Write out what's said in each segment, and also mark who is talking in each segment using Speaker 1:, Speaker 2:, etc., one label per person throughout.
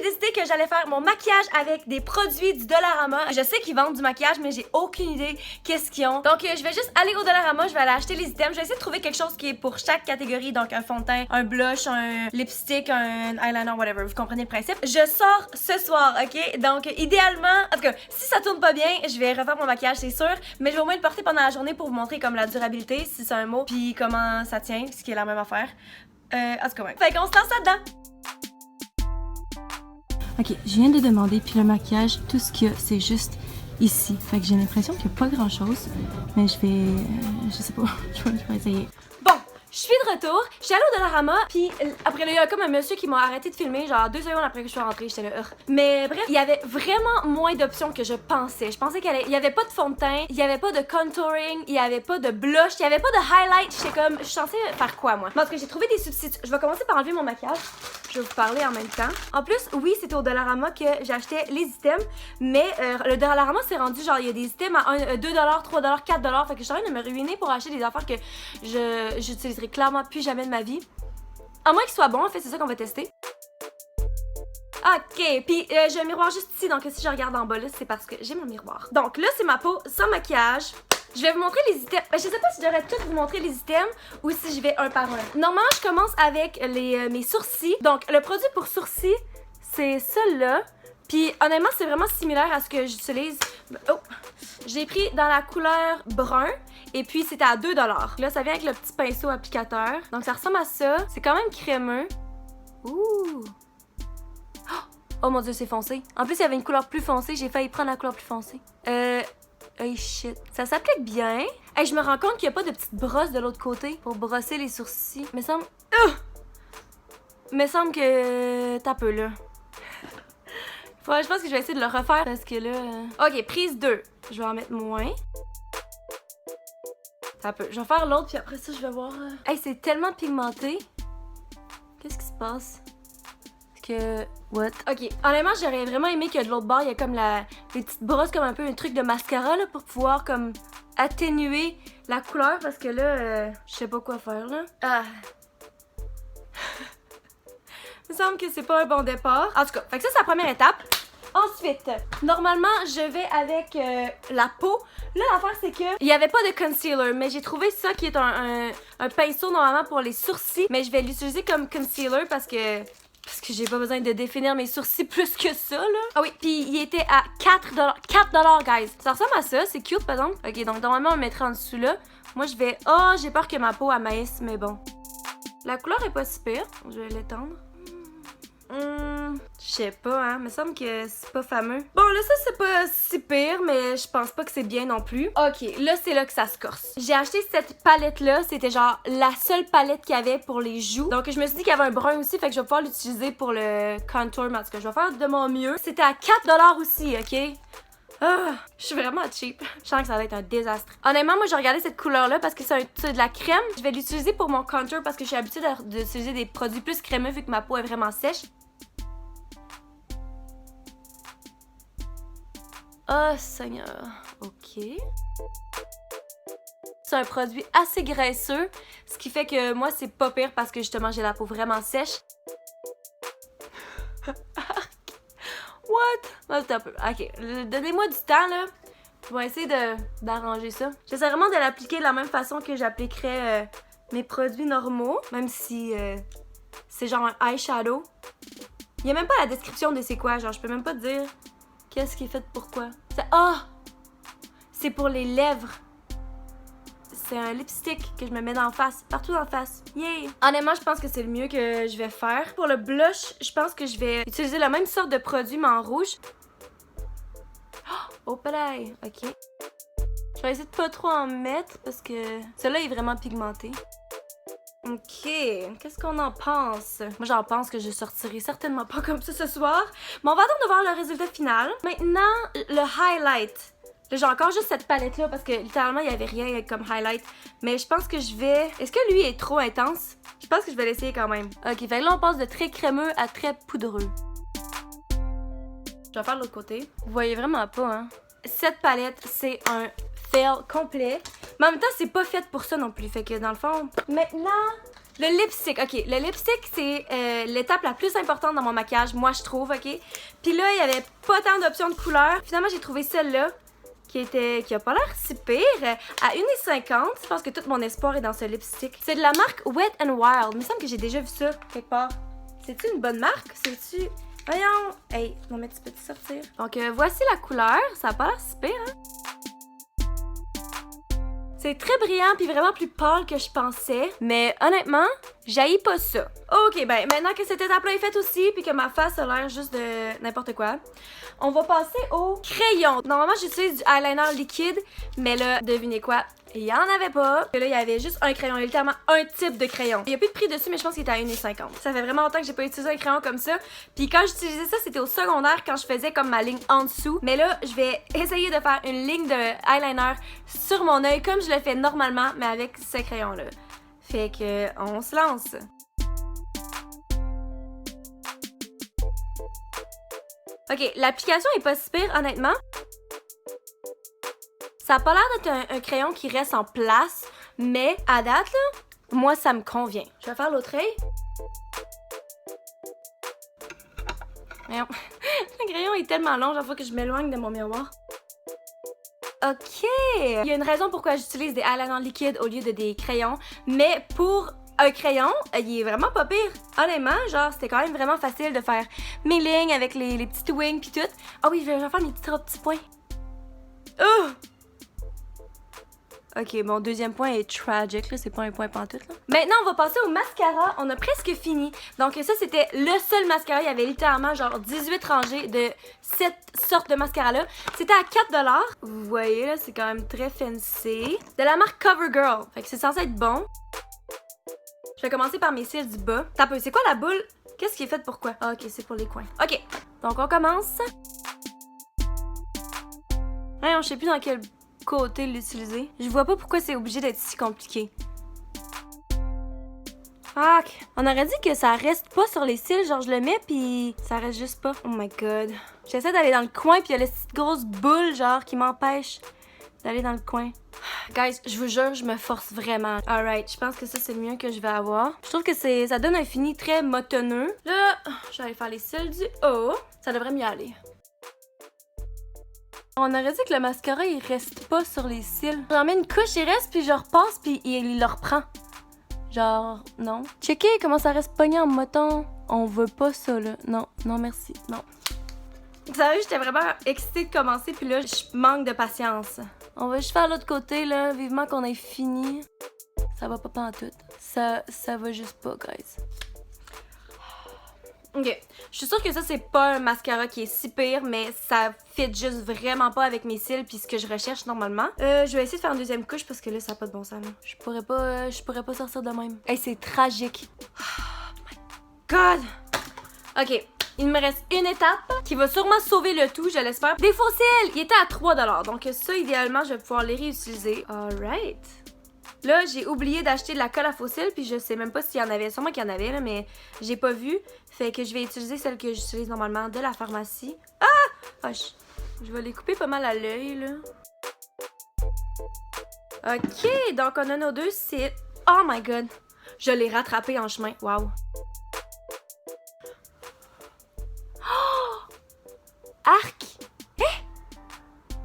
Speaker 1: j'ai décidé que j'allais faire mon maquillage avec des produits du Dollarama. Je sais qu'ils vendent du maquillage, mais j'ai aucune idée qu'est-ce qu'ils ont. Donc je vais juste aller au Dollarama, je vais aller acheter les items. Je vais essayer de trouver quelque chose qui est pour chaque catégorie, donc un fond de teint, un blush, un lipstick, un eyeliner, whatever. Vous comprenez le principe? Je sors ce soir, ok? Donc idéalement, en tout cas, si ça tourne pas bien, je vais refaire mon maquillage, c'est sûr, mais je vais au moins le porter pendant la journée pour vous montrer comme la durabilité, si c'est un mot, puis comment ça tient, ce qui est la même affaire. En tout cas, ouais. Fait qu'on se lance là-dedans!
Speaker 2: Ok, je viens de demander, puis le maquillage, tout ce qu'il y a, c'est juste ici. Fait que j'ai l'impression qu'il n'y a pas grand-chose, mais je vais... je sais pas, je vais essayer.
Speaker 1: Bon, je suis de retour, je suis allée au Dollarama, puis après là, il y a comme un monsieur qui m'a arrêté de filmer, genre 2 secondes après que je suis rentrée, j'étais là, Mais bref, il y avait vraiment moins d'options que je pensais. Je pensais qu'il y avait pas de fond de teint, il y avait pas de contouring, il y avait pas de blush, il y avait pas de highlight. J'étais comme, je suis censée faire quoi, moi? Parce que j'ai trouvé des substituts. Je vais commencer par enlever mon maquillage. Je vais vous parler en même temps. En plus, oui, c'était au Dollarama que j'achetais les items, mais le Dollarama c'est rendu genre, il y a des items à 2 $, 3 $, 4 $. Fait que je suis en train de me ruiner pour acheter des affaires que j'utiliserai clairement plus jamais de ma vie. À moins qu'ils soient bons, en fait, c'est ça qu'on va tester. Ok, puis j'ai un miroir juste ici, donc si je regarde en bas là, c'est parce que j'ai mon miroir. Donc là, c'est ma peau sans maquillage. Je vais vous montrer les items. Je sais pas si je devrais tous vous montrer les items ou si je vais un par un. Normalement, je commence avec mes sourcils. Donc, le produit pour sourcils, c'est celui-là. Puis, honnêtement, c'est vraiment similaire à ce que j'utilise. Oh! J'ai pris dans la couleur brun. Et puis, c'était à 2 $. Là, ça vient avec le petit pinceau applicateur. Donc, ça ressemble à ça. C'est quand même crémeux. Ouh! Oh mon Dieu, c'est foncé. En plus, il y avait une couleur plus foncée. J'ai failli prendre la couleur plus foncée. Hey shit. Ça s'applique bien. Hey, je me rends compte qu'il n'y a pas de petite brosse de l'autre côté pour brosser les sourcils. Me semble... Me semble que... T'as peu, là. Je pense que je vais essayer de le refaire parce que là... Ok, prise 2. Je vais en mettre moins. T'as peu. Je vais faire l'autre puis après ça, je vais voir... Hey, c'est tellement pigmenté. Qu'est-ce qui se passe? Que... What? Ok, honnêtement, j'aurais vraiment aimé que de l'autre bord, il y a comme les petites brosses, comme un peu un truc de mascara, là, pour pouvoir, comme, atténuer la couleur, parce que là, je sais pas quoi faire, là. Ah. Il me semble que c'est pas un bon départ. En tout cas, fait que ça, c'est la première étape. Ensuite, normalement, je vais avec la peau. Là, l'affaire, c'est que il y avait pas de concealer, mais j'ai trouvé ça qui est un pinceau, normalement, pour les sourcils, mais je vais l'utiliser comme concealer parce que j'ai pas besoin de définir mes sourcils plus que ça, là. Ah oui, puis il était à 4 $. 4 $, guys. Ça ressemble à ça, c'est cute, par exemple. Ok, donc normalement, on le mettra en dessous, là. Moi, je vais... Oh, j'ai peur que ma peau amaisse, mais bon. La couleur est pas si pire. Je vais l'étendre. Je sais pas, hein. Il me semble que c'est pas fameux. Bon, là, ça, c'est pas si pire, mais je pense pas que c'est bien non plus. Ok, là, c'est là que ça se corse. J'ai acheté cette palette-là. C'était genre la seule palette qu'il y avait pour les joues. Donc, je me suis dit qu'il y avait un brun aussi, fait que je vais pouvoir l'utiliser pour le contour. Mais en tout cas, je vais faire de mon mieux. C'était à 4 $ aussi, ok? Ah, je suis vraiment cheap. Je sens que ça va être un désastre. Honnêtement, moi, j'ai regardé cette couleur-là parce que c'est de la crème. Je vais l'utiliser pour mon contour parce que je suis habituée d'utiliser des produits plus crémeux vu que ma peau est vraiment sèche. Oh, Seigneur. OK. C'est un produit assez graisseux, ce qui fait que moi, c'est pas pire parce que justement, j'ai la peau vraiment sèche. What? Attends un peu. OK. Donnez-moi du temps, là. Je vais essayer d'arranger ça. J'essaie vraiment de l'appliquer de la même façon que j'appliquerais mes produits normaux, même si c'est genre un eyeshadow. Il y a même pas la description de c'est quoi. Genre, je peux même pas te dire qu'est-ce qui est fait pourquoi. C'est pour les lèvres. C'est un lipstick que je me mets d'en face, partout en face. Yay! Honnêtement, je pense que c'est le mieux que je vais faire. Pour le blush, je pense que je vais utiliser la même sorte de produit, mais en rouge. Oh, palais! OK. Je vais essayer de pas trop en mettre parce que celui-là est vraiment pigmenté. OK, qu'est-ce qu'on en pense? Moi, j'en pense que je sortirai certainement pas comme ça ce soir. Mais on va attendre de voir le résultat final. Maintenant, le highlight. Là, j'ai encore juste cette palette-là parce que littéralement, il n'y avait rien comme highlight. Mais je pense que je vais... Est-ce que lui est trop intense? Je pense que je vais l'essayer quand même. OK, fait que là, on passe de très crémeux à très poudreux. Je vais faire de l'autre côté. Vous voyez vraiment pas, hein? Cette palette, c'est un fail complet. Mais en même temps, c'est pas fait pour ça non plus. Fait que dans le fond... Maintenant, Le lipstick, ok. Le lipstick, c'est l'étape la plus importante dans mon maquillage, moi je trouve, ok. Puis là, il y avait pas tant d'options de couleurs. Finalement, j'ai trouvé celle-là qui a pas l'air si pire. À 1,50 $. Je pense que tout mon espoir est dans ce lipstick. C'est de la marque Wet n Wild. Il me semble que j'ai déjà vu ça quelque part. C'est-tu une bonne marque? C'est-tu... Voyons! Hey, non mais tu peux-tu sortir? Donc voici la couleur. Ça a pas l'air si pire, hein? C'est très brillant puis vraiment plus pâle que je pensais. Mais honnêtement, j'haïs pas ça. Ok, ben maintenant que cette étape-là est faite aussi puis que ma face a l'air juste de n'importe quoi, on va passer au crayon. Normalement, j'utilise du eyeliner liquide, mais là, devinez quoi? Il y en avait pas. Et là, il y avait juste un crayon, littéralement un type de crayon. Il y a plus de prix dessus, mais je pense qu'il était à 1,50 $. Ça fait vraiment longtemps que j'ai pas utilisé un crayon comme ça. Puis quand j'utilisais ça, c'était au secondaire quand je faisais comme ma ligne en dessous. Mais là, je vais essayer de faire une ligne de eyeliner sur mon œil comme je le fais normalement, mais avec ce crayon-là. Fait que, on se lance. Ok, l'application est pas si pire, honnêtement. Ça a pas l'air d'être un crayon qui reste en place, mais à date, là, moi, ça me convient. Je vais faire l'autre œil. Voyons. Le crayon est tellement long, genre faut que je m'éloigne de mon miroir. Ok! Il y a une raison pourquoi j'utilise des eyeliners liquides au lieu de des crayons, mais pour un crayon, il est vraiment pas pire. Honnêtement, genre, c'était quand même vraiment facile de faire mes lignes avec les petites wings pis tout. Ah oui, je vais faire mes petits points. Oh! Ok, mon deuxième point est tragic, là, c'est pas un point pantoute, là. Maintenant, on va passer au mascara. On a presque fini. Donc ça, c'était le seul mascara. Il y avait littéralement genre 18 rangées de cette sorte de mascara-là. C'était à 4 $. Vous voyez, là, c'est quand même très fancy. De la marque CoverGirl. Fait que c'est censé être bon. Je vais commencer par mes cils du bas. T'as peu, c'est quoi la boule? Qu'est-ce qui est fait pour quoi? Ah, ok, c'est pour les coins. Ok, donc on commence. Je sais plus dans quel côté l'utiliser. Je vois pas pourquoi c'est obligé d'être si compliqué. Fuck! On aurait dit que ça reste pas sur les cils, genre je le mets pis ça reste juste pas. Oh my god. J'essaie d'aller dans le coin pis il y a la petite grosse boule genre qui m'empêche d'aller dans le coin. Guys, je vous jure, je me force vraiment. Alright, je pense que ça c'est le mieux que je vais avoir. Je trouve que ça donne un fini très motonneux. Là, je vais aller faire les cils du haut. Ça devrait mieux aller. On aurait dit que le mascara il reste pas sur les cils. J'en mets une couche, il reste puis je repasse puis il le reprend. Genre, non. Checkez comment ça reste pogné en moton. On veut pas ça là. Non, non merci, non. Sérieux, j'étais vraiment excitée de commencer puis là, je manque de patience. On va juste faire l'autre côté là, vivement qu'on ait fini. Ça va pas pantoute. Ça va juste pas, guys. Ok, je suis sûre que ça c'est pas un mascara qui est si pire, mais ça fit juste vraiment pas avec mes cils puis ce que je recherche normalement. Je vais essayer de faire une deuxième couche parce que là ça a pas de bon sens. Là. Je pourrais pas sortir de même. Hey, c'est tragique. Oh my god. Ok, il me reste une étape qui va sûrement sauver le tout, je l'espère. Des faux cils, il était à 3 $, donc ça idéalement je vais pouvoir les réutiliser. Alright. Là, j'ai oublié d'acheter de la colle à faux cils, puis je sais même pas s'il y en avait. Sûrement qu'il y en avait, là, mais j'ai pas vu. Fait que je vais utiliser celle que j'utilise normalement de la pharmacie. Ah! Oh, je vais les couper pas mal à l'œil, là. Ok, donc on a nos deux cils. Oh my god! Je l'ai rattrapé en chemin. Wow! Oh! Arc! Eh!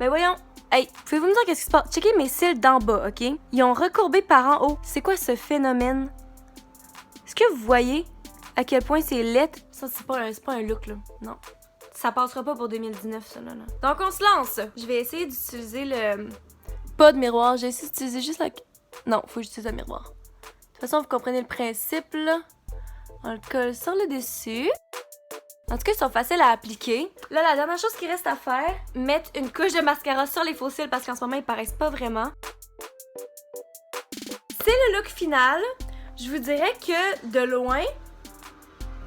Speaker 1: Ben voyons! Hey, pouvez-vous me dire qu'est-ce qui se passe? Checkez mes cils d'en bas, ok? Ils ont recourbé par en haut. C'est quoi ce phénomène? Est-ce que vous voyez à quel point c'est laid? Ça, c'est pas un look, là. Non. Ça passera pas pour 2019, ça, là. Donc, on se lance! Je vais essayer d'utiliser le... Pas de miroir. J'ai essayé d'utiliser juste la... Non, faut que j'utilise le miroir. De toute façon, vous comprenez le principe, là. On le colle sur le dessus. En tout cas, ils sont faciles à appliquer. Là, la dernière chose qui reste à faire, mettre une couche de mascara sur les faux cils parce qu'en ce moment, ils paraissent pas vraiment. C'est le look final. Je vous dirais que de loin,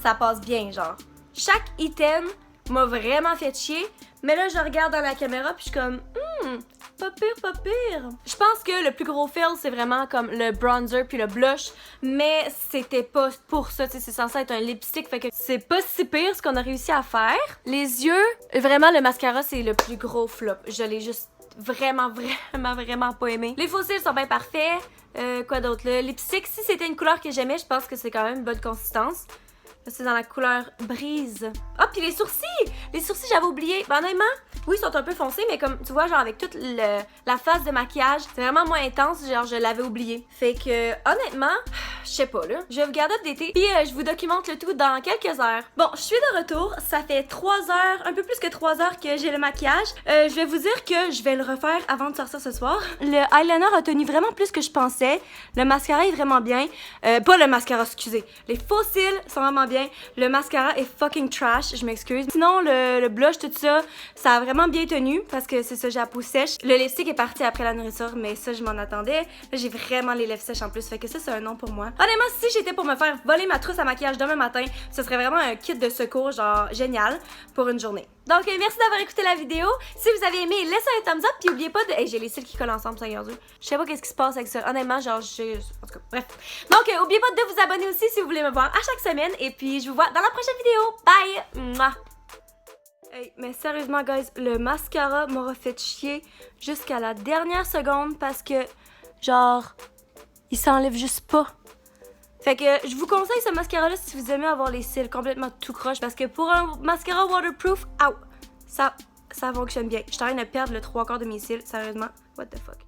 Speaker 1: ça passe bien, genre. Chaque item m'a vraiment fait chier, mais là, je regarde dans la caméra puis je suis comme, pas pire, pas pire. Je pense que le plus gros fail, c'est vraiment comme le bronzer puis le blush, mais c'était pas pour ça, tu sais, c'est censé être un lipstick, fait que c'est pas si pire ce qu'on a réussi à faire. Les yeux, vraiment, le mascara, c'est le plus gros flop. Je l'ai juste vraiment pas aimé. Les faux cils sont bien parfaits. Quoi d'autre? Le lipstick, si c'était une couleur que j'aimais, je pense que c'est quand même une bonne consistance. Là, c'est dans la couleur brise. Ah, puis les sourcils! Les sourcils, j'avais oublié. Ben, honnêtement, oui, ils sont un peu foncés, mais comme tu vois, genre avec toute la phase de maquillage, c'est vraiment moins intense, genre je l'avais oublié. Fait que, honnêtement, je sais pas là. Je vais vous garder updaté, puis je vous documente le tout dans quelques heures. Bon, je suis de retour. Ça fait 3 heures, un peu plus que 3 heures que j'ai le maquillage. Je vais vous dire que je vais le refaire avant de sortir ce soir. Le eyeliner a tenu vraiment plus que je pensais. Le mascara est vraiment bien. Pas le mascara, excusez. Les faux cils sont vraiment bien. Le mascara est fucking trash, je m'excuse. Sinon, le blush, tout ça, ça a vraiment bien tenu parce que c'est ça, j'ai la peau sèche. Le lipstick est parti après la nourriture, mais ça, je m'en attendais. Là, j'ai vraiment les lèvres sèches en plus, fait que ça, c'est un non pour moi. Honnêtement, si j'étais pour me faire voler ma trousse à maquillage demain matin, ce serait vraiment un kit de secours, genre génial, pour une journée. Donc, merci d'avoir écouté la vidéo. Si vous avez aimé, laissez un thumbs up, puis n'oubliez pas de... Hey, j'ai les cils qui collent ensemble, ça regarde. Je sais pas qu'est-ce qui se passe avec ça. Honnêtement, genre, en tout cas, bref. Donc, n'oubliez pas de vous abonner aussi si vous voulez me voir à chaque semaine, et puis je vous vois dans la prochaine vidéo. Bye! Mouah. Hey, mais sérieusement, guys, le mascara m'aura fait chier jusqu'à la dernière seconde parce que, genre, il s'enlève juste pas. Fait que je vous conseille ce mascara-là si vous aimez avoir les cils complètement tout croche parce que pour un mascara waterproof, ça fonctionne bien. Je suis en train de perdre le 3/4 de mes cils, sérieusement. What the fuck?